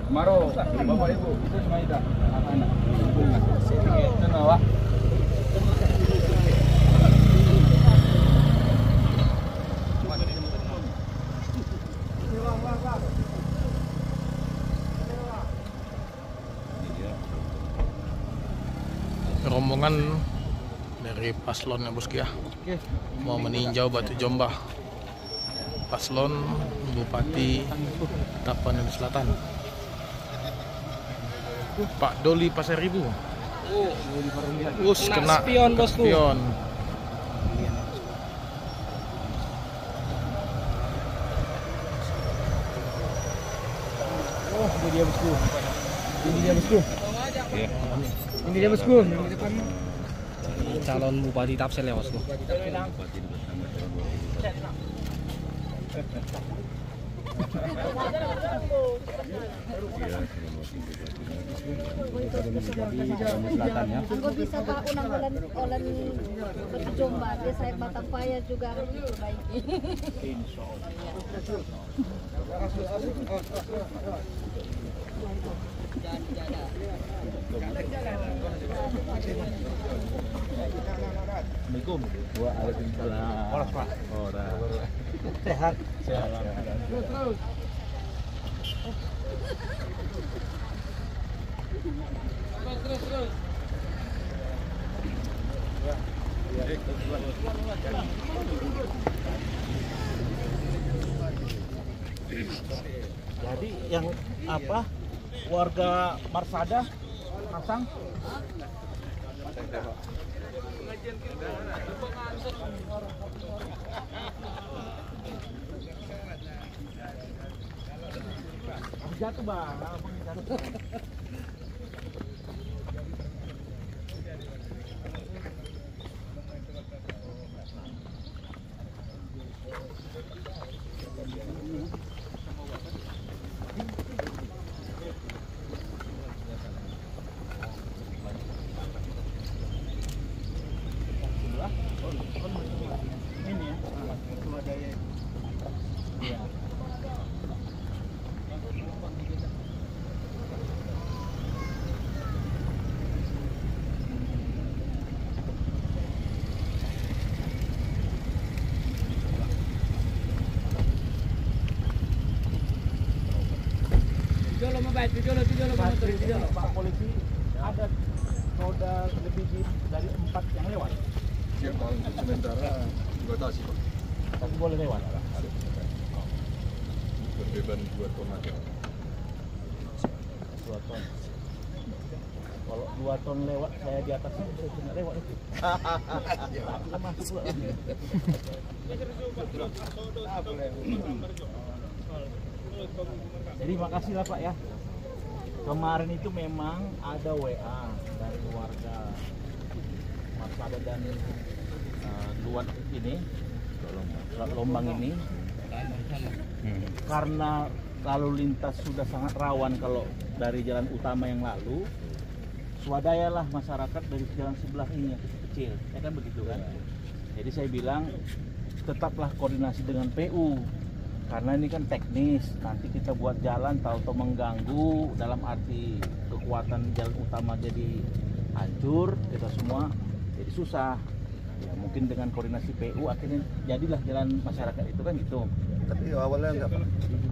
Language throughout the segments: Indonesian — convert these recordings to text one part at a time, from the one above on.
Maro, Bapak Ibu, itu semua itu anak-anak. Itu Wak. Rombongan dari paslon ya bosku ya, mau meninjau Batu Jombah, paslon Bupati Tapanuli Selatan, Pak Doli Pasaribu. Kena spion bosku. Spion. Oh, ini dia bosku. Ini dia bosku. Ini dia bosku. Calon Bupati Tapsel ya bosku. Anggo bisa Pak unang olan Batu Jombah, dia saya Batang Paya juga diperbaiki. Assalamualaikum. Waalaikumsalam. Horas Pak. Horas. Sehat. Sehat. Terus. Jadi yang apa warga Marsada pasang jatuh bang. Pak polisi ada roda lebih dari 4 yang lewat. Ya, kalau untuk sementara dibatasi Pak. Tapi boleh lewat. Berbeban 2 ton aja. 2 ton. Kalau 2 ton lewat, saya di atasnya saya tidak lewat itu. Kita masuk pula. Jadi makasih lah Pak ya. Kemarin itu memang ada WA dari warga Marsada dan Luat ini, Lombang ini, karena lalu lintas sudah sangat rawan kalau dari jalan utama yang lalu, swadayalah masyarakat dari jalan sebelah ini yang kecil, ya kan begitu kan? Jadi saya bilang tetaplah koordinasi dengan PU. Karena ini kan teknis, nanti kita buat jalan tahu-tahu mengganggu dalam arti kekuatan jalan utama jadi hancur, kita semua jadi susah. Ya mungkin dengan koordinasi PU akhirnya jadilah jalan masyarakat itu kan gitu. Tapi awalnya enggak Pak?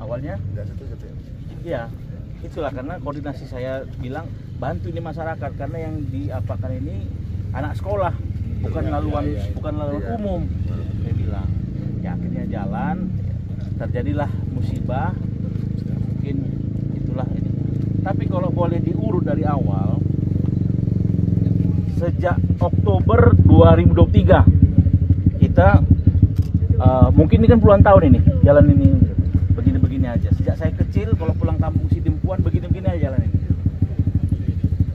Awalnya? Enggak setuju Pak. Iya, itulah karena koordinasi saya bilang bantu ini masyarakat karena yang diapakan ini anak sekolah, bukan laluan umum. Saya bilang, ya akhirnya jalan. Terjadilah musibah, mungkin itulah ini. Tapi kalau boleh diurut dari awal, sejak Oktober 2023 kita mungkin ini kan puluhan tahun ini jalan ini begini-begini aja. Sejak saya kecil kalau pulang kampung Sidempuan begini-begini aja jalan ini.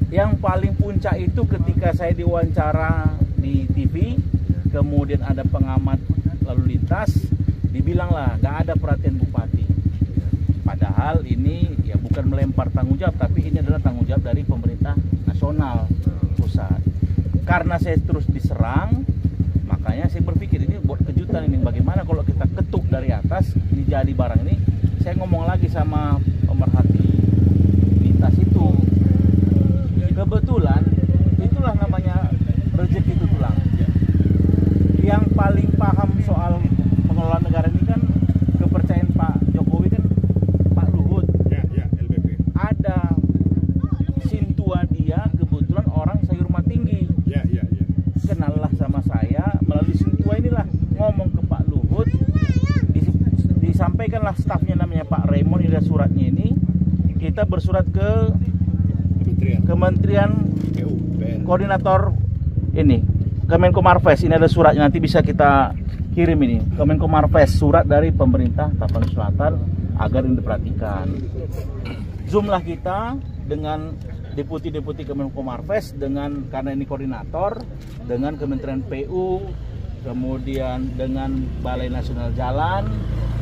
Yang paling puncak itu ketika saya diwawancara di TV, kemudian ada pengamat lalu lintas, dibilanglah nggak ada perhatian bupati. Padahal ini ya bukan melempar tanggung jawab, tapi ini adalah tanggung jawab dari pemerintah nasional pusat. Karena saya terus diserang, Makanya saya berpikir ini buat kejutan ini, bagaimana kalau kita ketuk dari atas ini jadi barang ini. Saya ngomong lagi sama pemerhati lintas itu, kebetulan itulah namanya rezeki itu tulang. Yang paling paham soal pengelolaan negara ini kan kepercayaan Pak Jokowi kan Pak Luhut. Ya, LBP. Ada sintua dia kebetulan orang sayur rumah tinggi. Ya. Kenallah sama saya melalui sintua inilah, ngomong ke Pak Luhut, disampaikanlah stafnya namanya Pak Raymond, ini ada suratnya ini. Kita bersurat ke Kementerian Koordinator ini Kemenko Marves, ini ada suratnya, nanti bisa kita kirim ini Kemenko Marves, surat dari pemerintah Tapanuli Selatan agar ini diperhatikan. Zoomlah kita dengan deputi-deputi Kemenko Marves, dengan karena ini koordinator, dengan Kementerian PU, kemudian dengan Balai Nasional Jalan,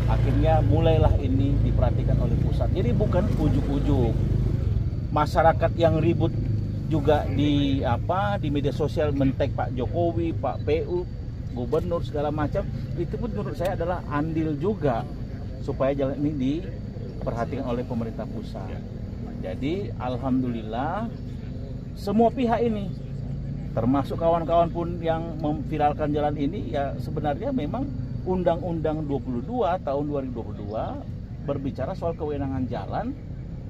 akhirnya mulailah ini diperhatikan oleh pusat. Jadi bukan ujuk-ujuk masyarakat yang ribut juga di media sosial mentek Pak Jokowi, Pak PU, gubernur segala macam, itu pun menurut saya adalah andil juga supaya jalan ini diperhatikan oleh pemerintah pusat. Jadi alhamdulillah semua pihak ini, termasuk kawan-kawan pun yang memviralkan jalan ini, ya sebenarnya memang Undang-Undang 22 tahun 2022 berbicara soal kewenangan jalan,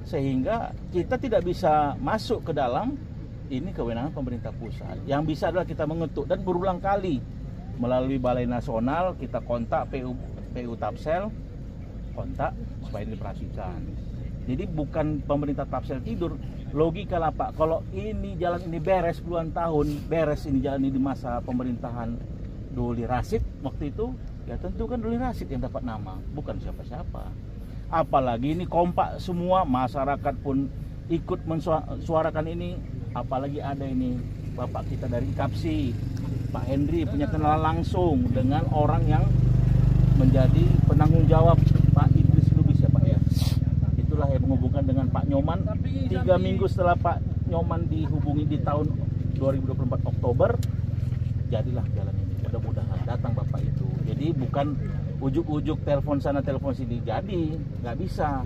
sehingga kita tidak bisa masuk ke dalam ini kewenangan pemerintah pusat. Yang bisa adalah kita mengetuk, dan berulang kali melalui Balai Nasional kita kontak PU Tapsel, kontak supaya diperhatikan. Jadi bukan pemerintah Tapsel tidur, logika lah Pak, kalau ini jalan ini beres puluhan tahun, beres ini jalan ini di masa pemerintahan Doli Rasid waktu itu, ya tentu kan Doli Rasid yang dapat nama, bukan siapa-siapa. Apalagi ini kompak semua, masyarakat pun ikut mensuarakan ini, apalagi ada ini Bapak kita dari IKAPSI, Pak Hendri punya kenalan langsung dengan orang yang menjadi penanggung jawab, Pak Idris Lubis ya Pak ya. Itulah yang menghubungkan dengan Pak Nyoman. 3 minggu setelah Pak Nyoman dihubungi di tahun 2024 Oktober, jadilah jalan ini. Mudah-mudahan datang Bapak itu. Jadi bukan ujuk-ujuk telepon sana telepon sini, jadi nggak bisa.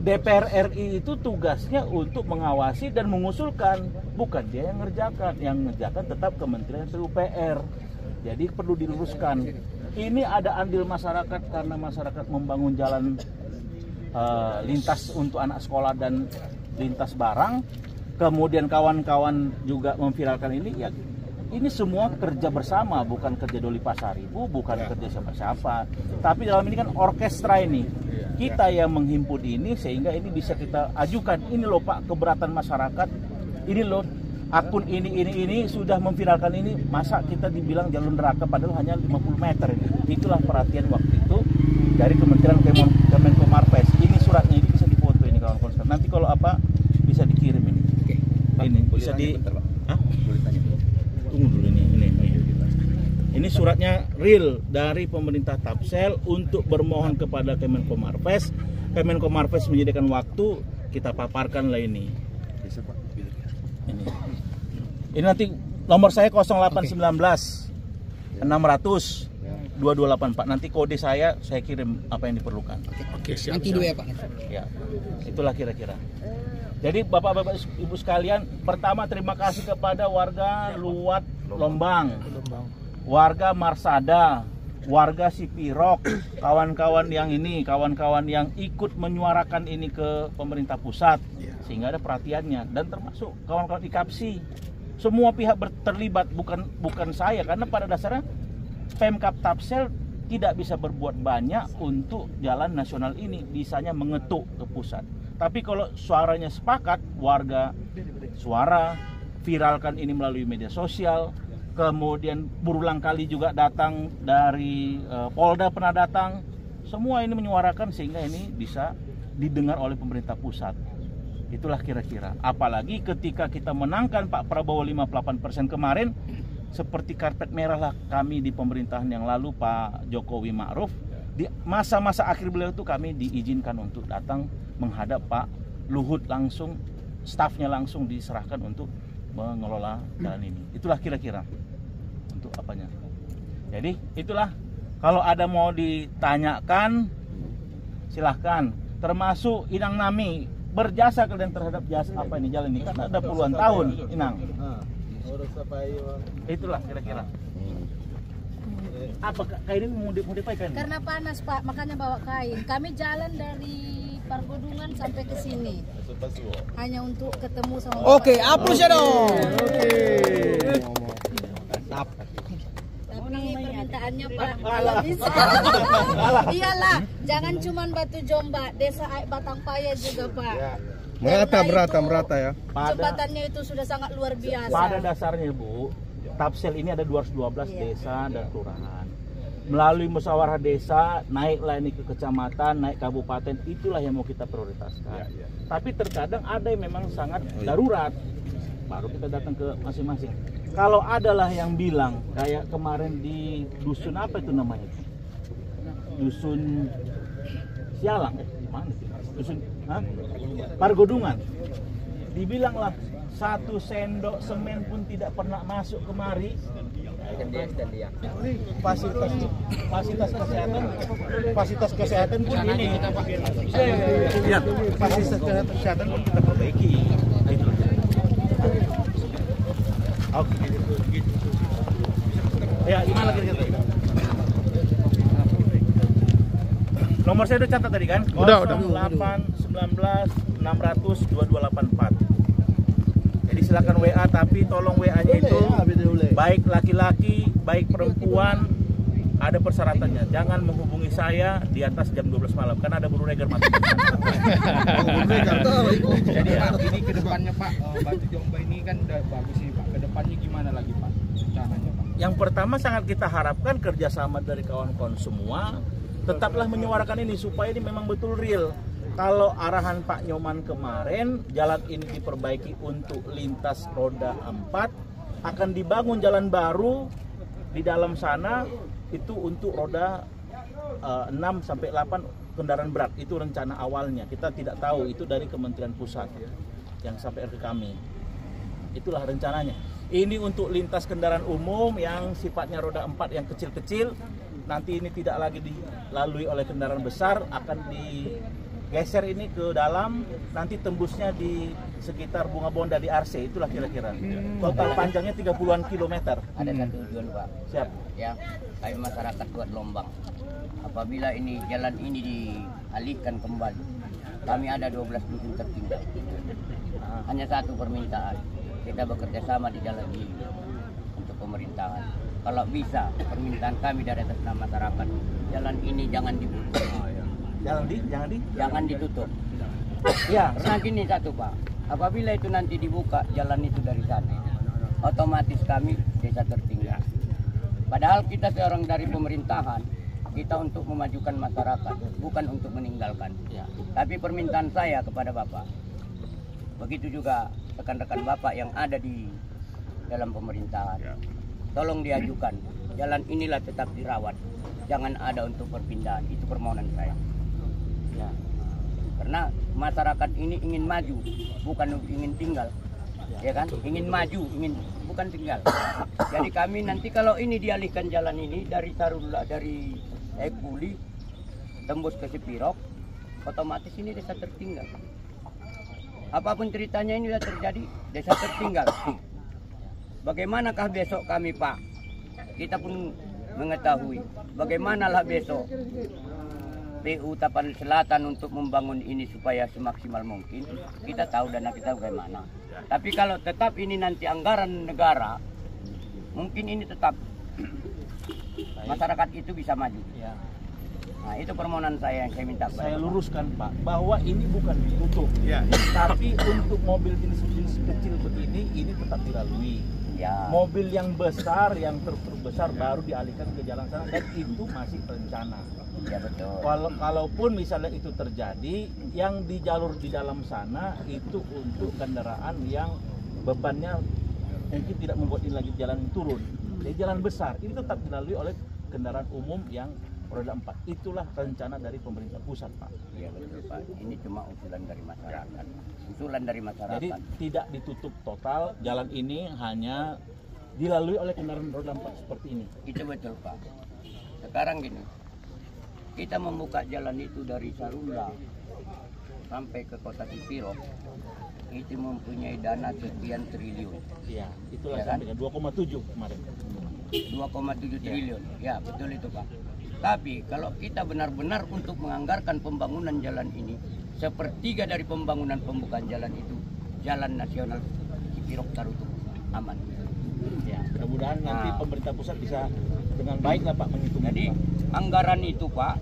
DPR RI itu tugasnya untuk mengawasi dan mengusulkan, bukan dia yang ngerjakan. Yang ngerjakan tetap Kementerian PUPR. Jadi perlu diluruskan. Ini ada andil masyarakat karena masyarakat membangun jalan lintas untuk anak sekolah dan lintas barang. Kemudian kawan-kawan juga memviralkan ini, ya ini semua kerja bersama, bukan kerja Doli Pasaribu, bukan kerja siapa-siapa. Tapi dalam ini kan orkestra ini, kita yang menghimpun ini sehingga ini bisa kita ajukan. Ini loh Pak keberatan masyarakat, ini loh akun ini sudah memviralkan ini, masa kita dibilang jalur neraka padahal hanya 50 meter ini. Itulah perhatian waktu itu dari Kementerian Kemenko Marves. Ini suratnya, ini bisa difoto ini kawan-kawan. Nanti kalau apa bisa dikirim ini. Ini bisa di tunggu dulu ini. Ini suratnya real dari pemerintah Tapsel untuk bermohon kepada Kemenko Marves. Kemenko Marves menyediakan waktu, kita paparkan lah ini. Ini nanti nomor saya 0819 600 2284. Nanti kode saya kirim apa yang diperlukan. Oke, siap. Nanti dulu ya Pak. Ya, itulah kira-kira. Jadi Bapak-Bapak Ibu sekalian, pertama terima kasih kepada warga Luwat Lombang, warga Marsada, warga Sipirok, kawan-kawan yang ikut menyuarakan ini ke pemerintah pusat, sehingga ada perhatiannya, dan termasuk kawan-kawan IKAPSI. Semua pihak terlibat, bukan saya, karena pada dasarnya Pemkab Tapsel tidak bisa berbuat banyak untuk jalan nasional ini, bisanya mengetuk ke pusat. Tapi kalau suaranya sepakat, warga suara, viralkan ini melalui media sosial, kemudian berulang kali juga datang dari Polda pernah datang, semua ini menyuarakan sehingga ini bisa didengar oleh pemerintah pusat. Itulah kira-kira. Apalagi ketika kita menangkan Pak Prabowo 58% kemarin, seperti karpet merah lah kami di pemerintahan yang lalu Pak Jokowi Ma'ruf. Di masa-masa akhir beliau itu kami diizinkan untuk datang menghadap Pak Luhut langsung, stafnya langsung diserahkan untuk mengelola jalan ini. Itulah kira-kira untuk apanya. Jadi itulah, kalau ada mau ditanyakan silahkan, termasuk Inang Nami berjasa kalian terhadap jasa apa ini jalan ini, kan ada puluhan tahun Inang. Itulah kira-kira. Apa kain ini mau dipakai? Karena panas Pak, makanya bawa kain. Kami jalan dari Pargodungan sampai ke sini hanya untuk ketemu sama Oke, hapus ya dong. Tapi permintaannya Pak, kalau bisa iyalah, jangan cuman Batu Jomba, Desa Batang Paya juga Pak. Merata ya. Jembatannya itu sudah sangat luar biasa. Pada dasarnya Bu, Tapsel ini ada 212 desa dan kelurahan. Melalui musyawarah desa, naiklah ini ke kecamatan, naik kabupaten, itulah yang mau kita prioritaskan. Tapi terkadang ada yang memang sangat darurat, baru kita datang ke masing-masing. Kalau adalah yang bilang, kayak kemarin di dusun apa itu namanya? Dusun Sialang, mana sih? Dusun Pargodungan. Dibilanglah 1 sendok semen pun tidak pernah masuk kemari. Fasilitas kesehatan pun ini. Ya, fasilitas kesehatan pun kita perbaiki. Oke. Ya, gimana kira-kira? Nomor saya udah catat tadi kan? Udah. 08 19 600 2284. Jadi silakan WA, tapi tolong WA-nya itu baik laki-laki, baik perempuan, ada persyaratannya. Jangan menghubungi saya di atas jam 12 malam karena ada buru regar mati. Jadi ini ke depannya Pak, Batu Jomba ini kan udah bagus sih Pak. Ke depannya gimana lagi Pak? Rencananya Pak. Yang pertama sangat kita harapkan kerjasama dari kawan-kawan semua tetaplah menyuarakan ini supaya ini memang betul real. Kalau arahan Pak Nyoman kemarin, jalan ini diperbaiki untuk lintas roda 4, akan dibangun jalan baru di dalam sana itu untuk roda 6 sampai 8 kendaraan berat. Itu rencana awalnya. Kita tidak tahu itu dari Kementerian Pusat yang sampai ke kami. Itulah rencananya. Ini untuk lintas kendaraan umum yang sifatnya roda 4 yang kecil-kecil. Nanti ini tidak lagi dilalui oleh kendaraan besar, akan digeser ini ke dalam, nanti tembusnya di sekitar Bunga Bonda di Arse, itulah kira-kira. Total panjangnya 30-an kilometer. Ada satu tujuan Pak. Siap. Ya, kami masyarakat buat Lombang. Apabila ini jalan ini dialihkan kembali, kami ada 12 dusun tertinggal. Hanya satu permintaan, kita bekerja sama di jalan ini untuk pemerintahan. Kalau bisa, permintaan kami dari atas nama masyarakat, jalan ini jangan dibuka. Jangan ditutup. Ya, Karena gini satu Pak, apabila itu nanti dibuka jalan itu dari sana, otomatis kami desa tertinggal. Padahal kita seorang dari pemerintahan, kita untuk memajukan masyarakat, bukan untuk meninggalkan. Ya. Tapi permintaan saya kepada Bapak, begitu juga rekan-rekan Bapak yang ada di dalam pemerintahan, tolong diajukan, jalan inilah tetap dirawat, jangan ada untuk perpindahan, itu permohonan saya. Ya. Karena masyarakat ini ingin maju, bukan ingin tinggal, ya kan? Ingin maju, bukan tinggal. Jadi kami nanti kalau ini dialihkan jalan ini dari Sarula, dari Ekuli, tembus ke Sipirok, otomatis ini desa tertinggal. Apapun ceritanya ini sudah terjadi, desa tertinggal. Bagaimanakah besok kami Pak? Kita pun mengetahui bagaimanalah besok PU Tapan Selatan untuk membangun ini supaya semaksimal mungkin. Kita tahu dana kita bagaimana. Tapi kalau tetap ini nanti anggaran negara, mungkin ini tetap masyarakat itu bisa maju. Nah, itu permohonan saya yang saya minta. Saya luruskan Pak, bahwa ini bukan ditutup, tapi untuk mobil jenis kecil begini, ini tetap dilalui. Ya. Mobil yang besar, yang truk besar baru dialihkan ke jalan sana, dan itu masih rencana. Ya betul. Kalaupun misalnya itu terjadi, yang di jalur di dalam sana itu untuk kendaraan yang bebannya mungkin tidak membuat ini lagi jalan turun. Jadi jalan besar ini tetap dilalui oleh kendaraan umum yang roda 4. Itulah rencana dari pemerintah pusat, Pak. Iya betul Pak. Ini cuma usulan dari masyarakat. Usulan dari masyarakat. Jadi tidak ditutup total, jalan ini hanya dilalui oleh kendaraan roda 4 seperti ini. Itu betul Pak. Sekarang gini, kita membuka jalan itu dari Sarunda sampai ke kota Cipiro, itu mempunyai dana sekian triliun. Iya, itulah Ya kan? sampai 2,7 kemarin. 2,7 triliun. Ya, betul itu Pak. Tapi kalau kita benar-benar untuk menganggarkan pembangunan jalan ini, sepertiga dari pembangunan pembukaan jalan itu, jalan nasional Cipiro Tarutung aman. Ya, mudah-mudahan nanti pemerintah pusat bisa dengan baik lah Pak menghitung. Jadi anggaran itu Pak,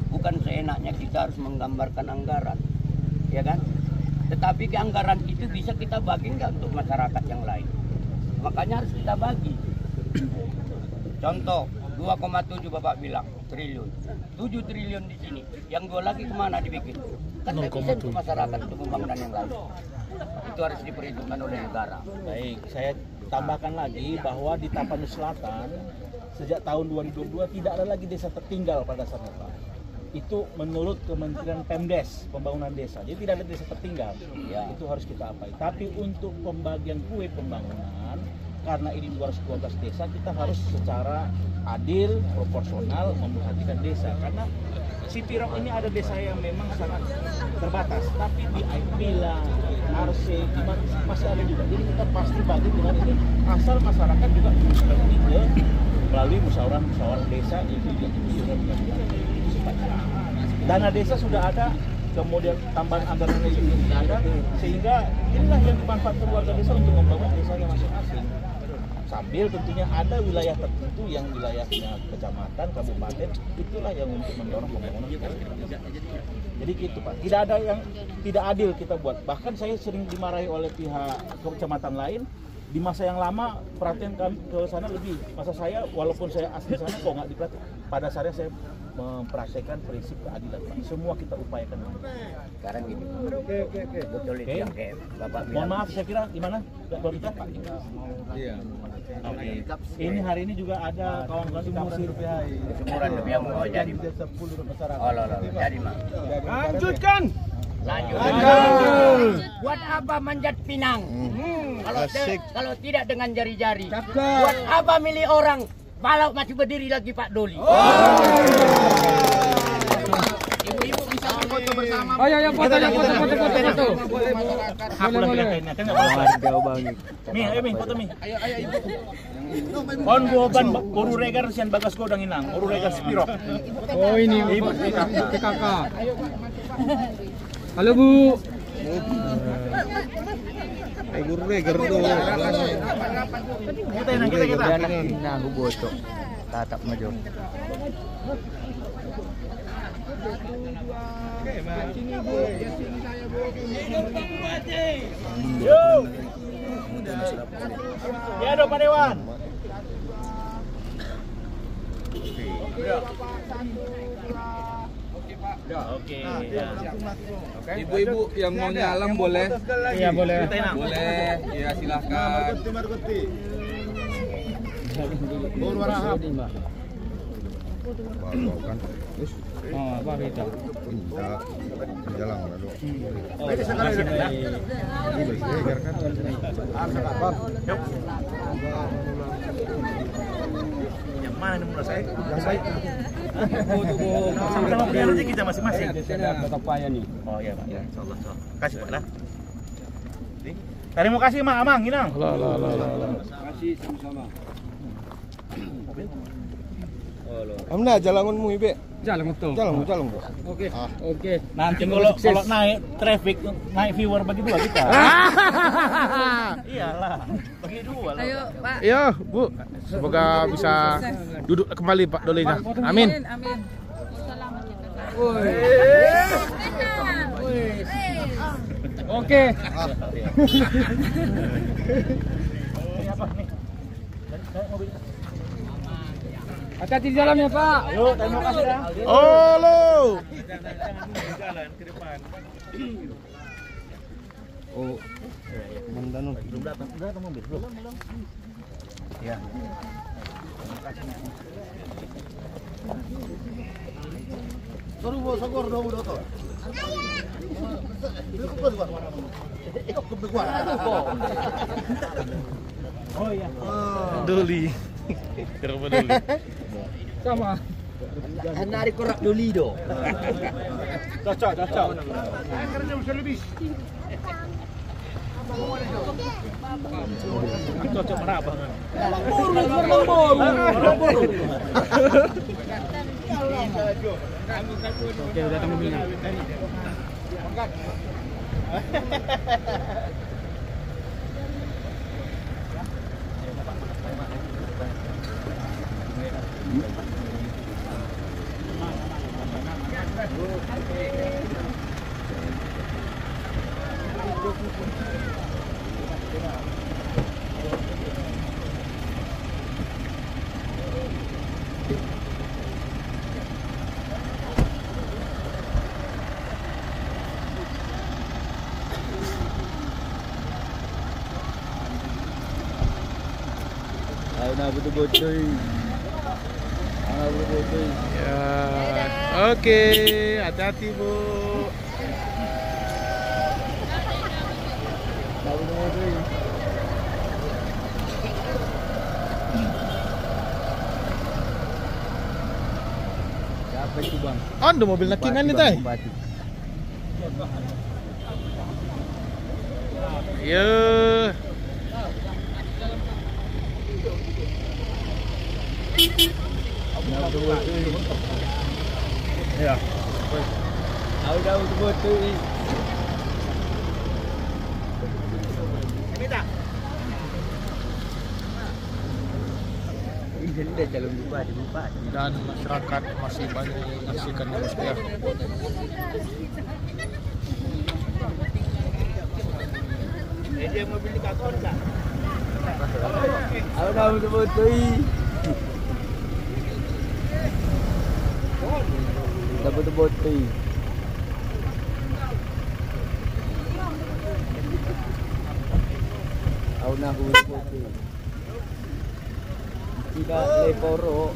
bukan seenaknya kita harus menggambarkan anggaran, ya kan? Tetapi anggaran itu bisa kita bagi nggak untuk masyarakat yang lain? Makanya harus kita bagi. Contoh, 2,7 Bapak bilang triliun, 7 triliun di sini, yang 2 lagi kemana dibikin? Kan nggak bisa untuk masyarakat untuk pembangunan yang lain. Itu harus diperhitungkan oleh negara. Baik, saya tambahkan lagi bahwa di Tapanuli Selatan sejak tahun 2022 tidak ada lagi desa tertinggal pada dasarnya Pak. Itu menurut Kementerian Pemdes, Pembangunan Desa. Jadi tidak ada desa tertinggal. Ya, itu harus kita apai. Tapi untuk pembagian kue pembangunan, karena ini 212 desa, kita harus secara adil, proporsional memperhatikan desa. Karena Cipiro ini ada desa yang memang sangat terbatas, tapi di Aipila, Arse, masih ada juga. Jadi kita pasti bagi dengan ini, asal masyarakat juga mengusulkan ini ke melalui musyawarah desa itu juga dana desa sudah ada, kemudian tambahan anggarannya juga sudah ada, sehingga inilah yang dimanfaatkan warga desa untuk membangun desanya masing-masing. Sambil tentunya ada wilayah tertentu yang wilayahnya kecamatan, kabupaten, itulah yang untuk mendorong pembangunan. Jadi gitu Pak, tidak ada yang tidak adil kita buat. Bahkan saya sering dimarahi oleh pihak kecamatan lain. Di masa yang lama perhatian kami ke sana lebih. Masa saya walaupun saya asli sana kok nggak diperhatikan. Pada dasarnya saya mempraktekkan prinsip keadilan Pak. Semua kita upayakan. Sekarang gini. Betul itu yang kayak Bapak bilang. Mohon maaf, saya kira gimana? Kita Pak. Iya. Oke. Ini hari ini juga ada kawan-kawan di Tapanuli Semuran lebih mau jadi. Oh, jadi Mak. Lanjutkan. Lanjut. Buat apa manjat pinang? Kalau tidak dengan jari-jari. Buat apa milih orang? Kalau masih berdiri lagi Pak Doli. Ibu-ibu bisa foto bersama. Oh ya, foto. Boleh. Jauh banget. Mi, foto mi. Ayo ibu. On buoban uru regar sian bagas godang inang, uru regar Cipiro. Oh ini ibu kakak. Halo Bu. Ibu reger tuh. Kita. Nah, boto. Tatap maju. Yo. Ya dong Pak Dewan. Oke. Ibu-ibu yang mau nyalam boleh? Iya boleh. Boleh. Ya silahkan. Kan. Oh, apa beda? Jalan lalu. Ini sekali ya. Reger kan. Yuk. Yang mana nih menurut saya? Yang baik. Sama-sama punya rezeki kita masing-masing. Tetap payah nih. Oh iya Pak. Insyaallah. Kasih Pak lah. Terima kasih Mak Amang, Ginang. Kasih sama-sama. Amna jalanmu Ibe. Jalan betul. Jalan. Oke. Oke. Nanti kalau naik traffic, naik viewer bagi dua kita. Iyalah, bagi dua lah. Ayo Pak. Iya, Bu. Semoga bisa duduk kembali Pak Dolinya. Amin. Amin. Oke. Ini apa nih? Dari mobil. Hati-hati di jalan ya Pak. Ayo, terima kasih ya. Halo. Jalan ke depan. Oh. Mandano. Belum datang mobil, belum. Ya. Suruh bawa sokor dong udah tuh. Itu kok Oh iya. Doli. Kenapa Doli? Sama. Hendak korak duli do. Cocok. Cocok berapa? Oke, udah tunggu dulu. Ya. Oke, hati-hati Bu. Siapa itu bang? Anda mobil nakingan nih tay? Ya. Ya. Tahu betul. Dan masyarakat masih banyak menyaksikan ini setia. Dia mobil di kantor enggak? Tahu betul. Betul. Tahu betul. Tidak leporo.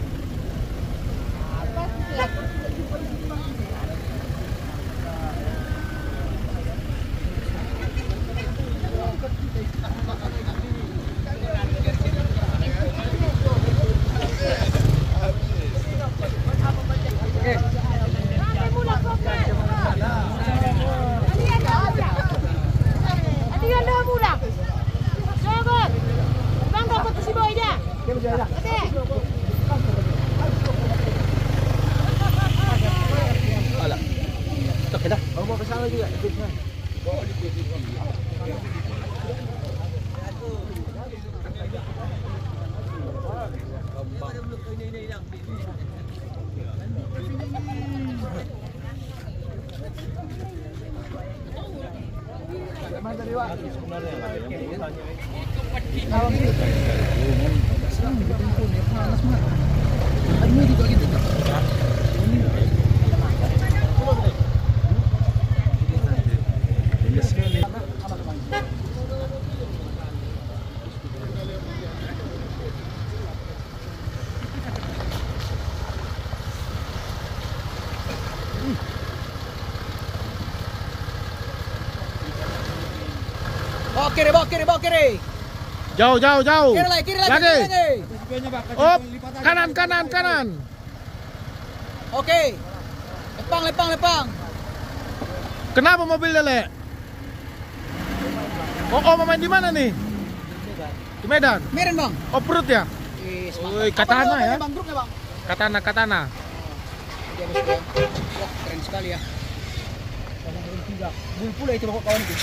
Bawa kiri. Jauh. Kiri lagi. Oh, kanan. Oke. Lepang. Kenapa mobil lele? Oh, mau main di mana nih? Di Medan. Mirin bang. Oh, perut ya? Woi, katana ya? Bang, grupnya bang. Katana. Wah, keren sekali ya. Pula itu kawan itu.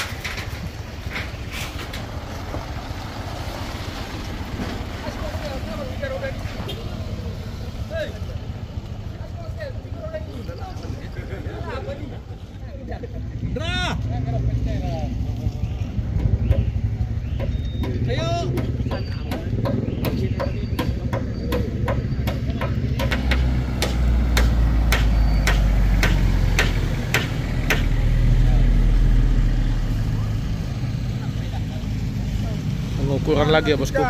Pengukuran lagi ya bosku.